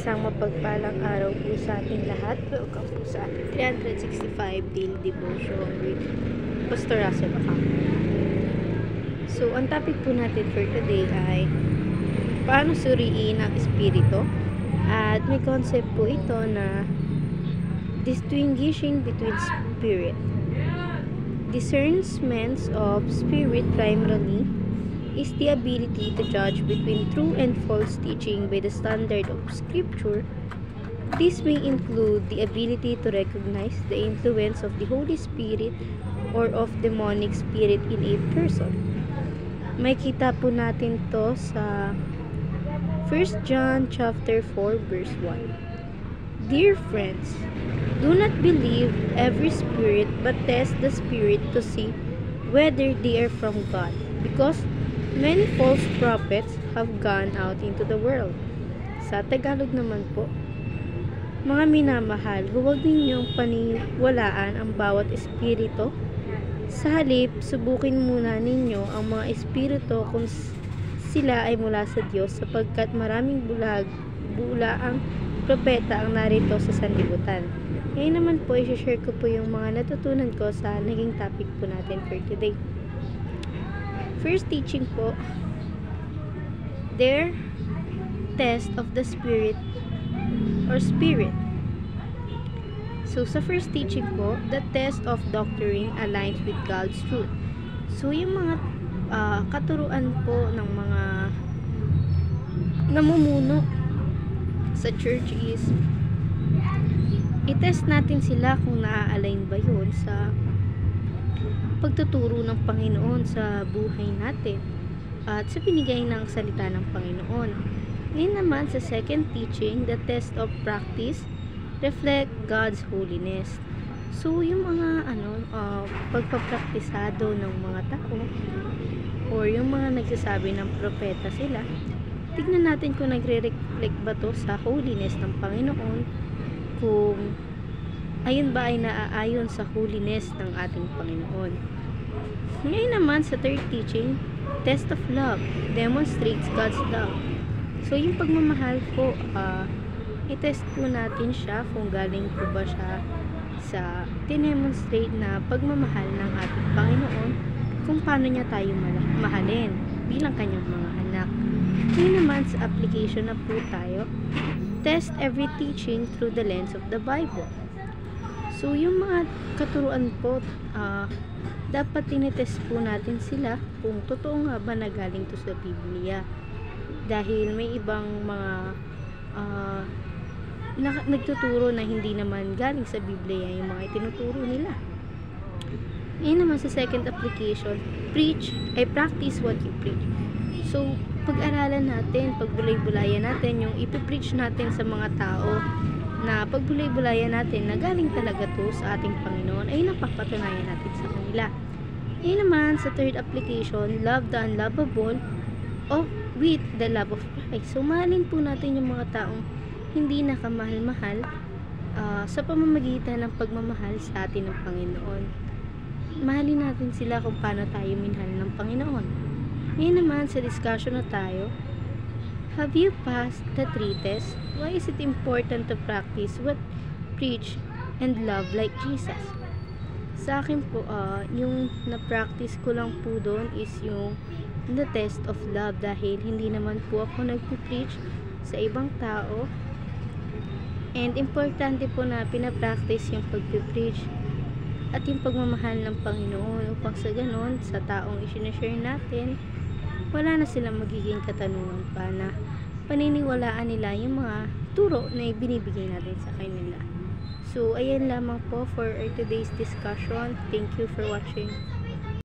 Isang mapagpalang araw po sa ating lahat. Welcome po sa ating 365 Daily Devotion with Pastor Russell Acampo. So, ang topic po natin for today ay paano suriin ang espiritu. At may concept po ito na distinguishing between spirit. Discernment of spirit primarily is the ability to judge between true and false teaching by the standard of Scripture. This may include the ability to recognize the influence of the Holy Spirit or of demonic spirit in a person. May kita po natin to sa 1 John chapter 4 verse 1. Dear friends, do not believe every spirit, but test the spirit to see whether they are from God, because many false prophets have gone out into the world. Sa Tagalog naman po, mga minamahal, huwag ninyong paniwalaan ang bawat espiritu. Sa halip, subukin muna ninyo ang mga espiritu kung sila ay mula sa Diyos, sapagkat maraming bulaang propeta ang narito sa sanlibutan. Ngayon naman po, i-share ko po yung mga natutunan ko sa naging topic po natin for today. First teaching po, their test of the spirit or spirit. So, sa first teaching po, the test of doctrine aligns with God's truth. So, yung mga katuruan po ng mga namumuno sa church is i-test natin sila kung naa-align ba yun sa pagtuturo ng Panginoon sa buhay natin at sa binigay ng salita ng Panginoon. Ngayon naman sa second teaching, the test of practice reflect God's holiness. So yung mga pagpapraktisado ng mga tao or yung mga nagsasabi ng propeta sila, tignan natin kung nagre-reflect ba to sa holiness ng Panginoon, kung ayun ba ay naaayon sa holiness ng ating Panginoon. Ngayon naman sa third teaching, test of love demonstrates God's love. So yung pagmamahal po, i-test po natin siya kung galing po ba siya sa demonstrate na pagmamahal ng ating Panginoon, kung paano niya tayo mahalin bilang kanyang mga anak. Ngayon naman sa application na po tayo, test every teaching through the lens of the Bible. So yung mga katuruan po, dapat tinitest po natin sila kung totoo nga ba na galing to sa Biblia. Dahil may ibang mga nagtuturo na hindi naman galing sa Biblia yung mga itinuturo nila. Ngayon naman sa second application, practice what you preach. So, pag-aralan natin, pagbulay-bulayan natin yung ipipreach natin sa mga tao, na pagbulay-bulayan natin na galing talaga to sa ating Panginoon, ay napapatunayan natin sa kanila. Ngayon naman sa third application, love the unlovable with the love of Christ. So, mahalin po natin yung mga taong hindi nakamahal-mahal sa pamamagitan ng pagmamahal sa atin ng Panginoon. Mahalin natin sila kung paano tayo minahal ng Panginoon. Ngayon naman sa discussion na tayo, have you passed the three tests? Why is it important to practice what preach and love like Jesus? Sa akin po, yung na-practice ko lang po doon is yung the test of love, dahil hindi naman po ako nagpipreach sa ibang tao, and importante po na pinapractice yung pagpipreach at yung pagmamahal ng Panginoon, upang sa ganon, sa taong isinashare natin, wala na silang magiging katanungan pa na paniniwalaan nila yung mga turo na ibinibigay natin sa kanila. So, ayan lamang po for today's discussion. Thank you for watching.